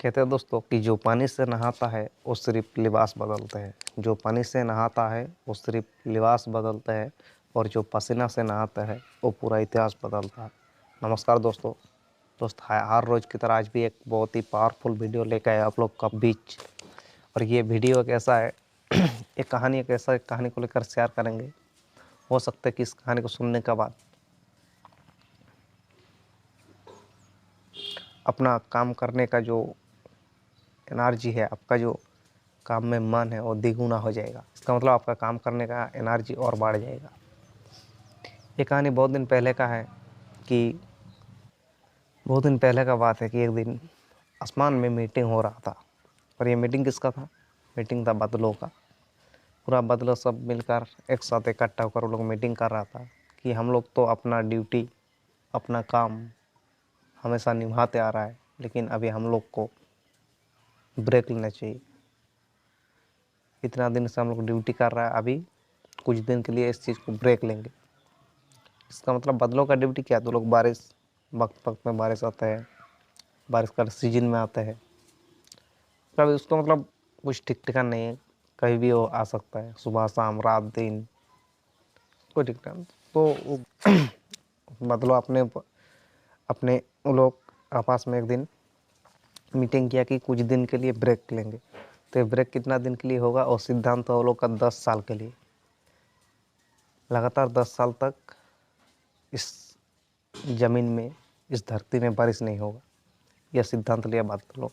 कहते हैं दोस्तों कि जो पानी से नहाता है वो सिर्फ लिबास बदलता है। जो पानी से नहाता है वो सिर्फ लिबास बदलता है और जो पसीना से नहाता है वो पूरा इतिहास बदलता है। नमस्कार दोस्तों। हर रोज़ की तरह आज भी एक बहुत ही पावरफुल वीडियो लेकर आए आप लोग का बीच। और ये वीडियो एक ऐसा है एक कहानी को लेकर शेयर करेंगे। हो सकता है कि इस कहानी को सुनने के बाद अपना काम करने का जो एनर्जी है, आपका जो काम में मन है वो द्विगुना हो जाएगा। इसका मतलब आपका काम करने का एनर्जी और बढ़ जाएगा। ये कहानी बहुत दिन पहले का है कि बहुत दिन पहले का बात है कि एक दिन आसमान में मीटिंग हो रहा था। और ये मीटिंग किसका था? मीटिंग था बादलों का। पूरा बादलों सब मिलकर एक साथ इकट्ठा होकर वो लोग मीटिंग कर रहा था कि हम लोग तो अपना ड्यूटी, अपना काम हमेशा निभाते आ रहा है, लेकिन अभी हम लोग को ब्रेक लेना चाहिए। इतना दिन से हम लोग ड्यूटी कर रहा है, अभी कुछ दिन के लिए इस चीज़ को ब्रेक लेंगे। इसका मतलब बादलों का ड्यूटी क्या है? तो लोग बारिश वक्त वक्त में बारिश आता है, बारिश का सीजन में आता है। कभी उसका मतलब कुछ ठीक ठिकाना नहीं है, कहीं भी वो आ सकता है, सुबह शाम रात दिन, कोई ठीक ठिकाना। तो बादलों अपने अपने वो लोग आपस में एक दिन मीटिंग किया कि कुछ दिन के लिए ब्रेक लेंगे। तो ये ब्रेक कितना दिन के लिए होगा? और सिद्धांत तो वो लोग का 10 साल के लिए, लगातार 10 साल तक इस ज़मीन में, इस धरती में बारिश नहीं होगा। यह सिद्धांत लिया बादलों।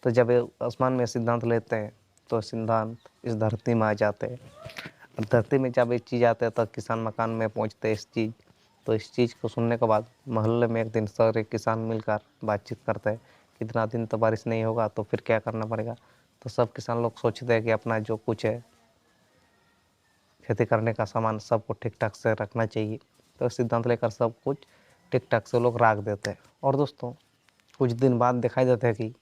तो जब ये आसमान में सिद्धांत लेते हैं तो सिद्धांत इस धरती में आ जाते हैं। और धरती में जब ये चीज़ आते हैं तो किसान मकान में पहुंचते हैं इस चीज़। तो इस चीज़ को सुनने के बाद मोहल्ले में एक दिन सारे किसान मिलकर बातचीत करते हैं, कितना दिन तो बारिश नहीं होगा तो फिर क्या करना पड़ेगा। तो सब किसान लोग सोचते हैं कि अपना जो कुछ है खेती करने का सामान सबको ठीक ठाक से रखना चाहिए। तो सिद्धांत लेकर सब कुछ ठीक ठाक से लोग रख देते हैं। और दोस्तों कुछ दिन बाद दिखाई देता है कि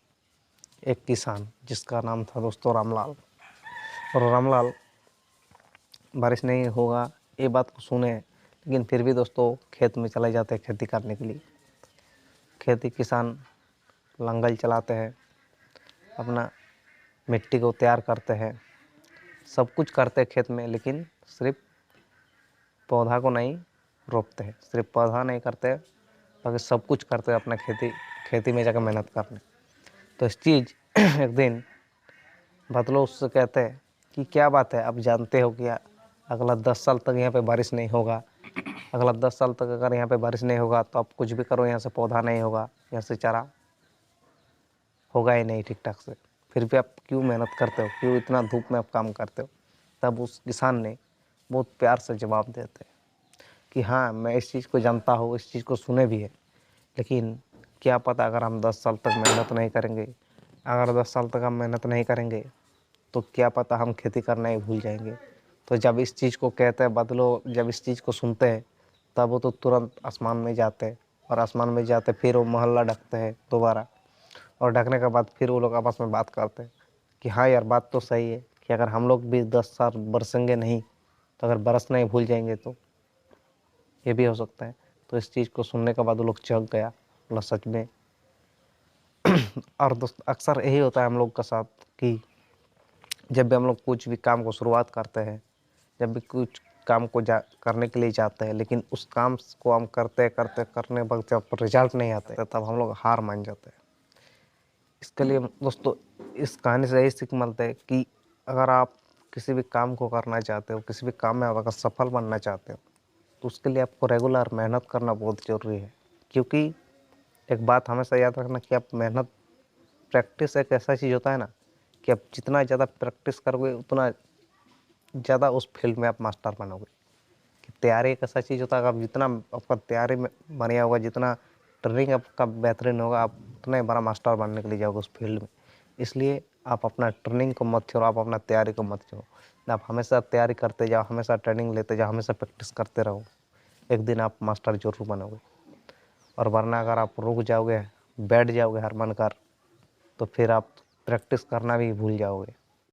एक किसान जिसका नाम था दोस्तों रामलाल, और रामलाल बारिश नहीं होगा ये बात को सुने, लेकिन फिर भी दोस्तों खेत में चले जाते हैं खेती करने के लिए। खेती किसान लंगल चलाते हैं, अपना मिट्टी को तैयार करते हैं, सब कुछ करते हैं खेत में, लेकिन सिर्फ पौधा को नहीं रोपते हैं। सिर्फ पौधा नहीं करते, बाकी सब कुछ करते हैं अपना खेती में जाकर मेहनत करने। तो इस चीज़ एक दिन बादलों उससे कहते हैं कि क्या बात है, अब जानते हो कि अगला 10 साल तक यहाँ पे बारिश नहीं होगा। अगला 10 साल तक अगर यहाँ पे बारिश नहीं होगा तो आप कुछ भी करो, यहाँ से पौधा नहीं होगा, यहाँ से चारा होगा ही नहीं ठीक ठाक से। फिर भी आप क्यों मेहनत करते हो, क्यों इतना धूप में आप काम करते हो? तब उस किसान ने बहुत प्यार से जवाब देते कि हाँ, मैं इस चीज़ को जानता हूँ, इस चीज़ को सुने भी है, लेकिन क्या पता अगर हम 10 साल तक मेहनत नहीं करेंगे, अगर 10 साल तक हम मेहनत नहीं करेंगे तो क्या पता हम खेती करना ही भूल जाएंगे। तो जब इस चीज़ को कहते हैं बादलों, जब इस चीज़ को सुनते हैं तब वो तो तुरंत आसमान में जाते हैं, और आसमान में जाते फिर वो मोहल्ला ढकते हैं दोबारा। और ढकने के बाद फिर वो लोग आपस में बात करते हैं कि हाँ यार, बात तो सही है कि अगर हम लोग भी 10 साल बरसेंगे नहीं तो अगर बरसना ही भूल जाएंगे तो ये भी हो सकता है। तो इस चीज़ को सुनने के बाद वो लोग चौंक गया, बोला सच में। और दोस्त अक्सर यही होता है हम लोग के साथ कि जब भी हम लोग कुछ भी काम को शुरुआत करते हैं, जब भी कुछ काम को करने के लिए जाते हैं, लेकिन उस काम को हम करने वक्त जब रिजल्ट नहीं आते तब हम लोग हार मान जाते हैं। इसके लिए दोस्तों इस कहानी से यही सीख मिलता है कि अगर आप किसी भी काम को करना चाहते हो, किसी भी काम में आप अगर सफल बनना चाहते हो, तो उसके लिए आपको रेगुलर मेहनत करना बहुत ज़रूरी है। क्योंकि एक बात हमेशा याद रखना कि आप मेहनत, प्रैक्टिस एक ऐसा चीज़ होता है ना कि आप जितना ज़्यादा प्रैक्टिस करोगे उतना ज़्यादा उस फील्ड में आप मास्टर बनोगे। कि तैयारी एक ऐसा चीज़ होता है, आप जितना आपका तैयारी में बढ़िया होगा, जितना ट्रेनिंग आपका बेहतरीन होगा, आप उतना ही बड़ा मास्टर बनने के लिए जाओगे उस फील्ड में। इसलिए आप अपना ट्रेनिंग को मत छोड़ो, आप अपना तैयारी को मत छोड़ो। आप हमेशा तैयारी करते जाओ, हमेशा ट्रेनिंग लेते जाओ, हमेशा प्रैक्टिस करते रहो, एक दिन आप मास्टर जरूर बनोगे। और वरना अगर आप रुक जाओगे, बैठ जाओगे हार मानकर, तो फिर आप प्रैक्टिस करना भी भूल जाओगे।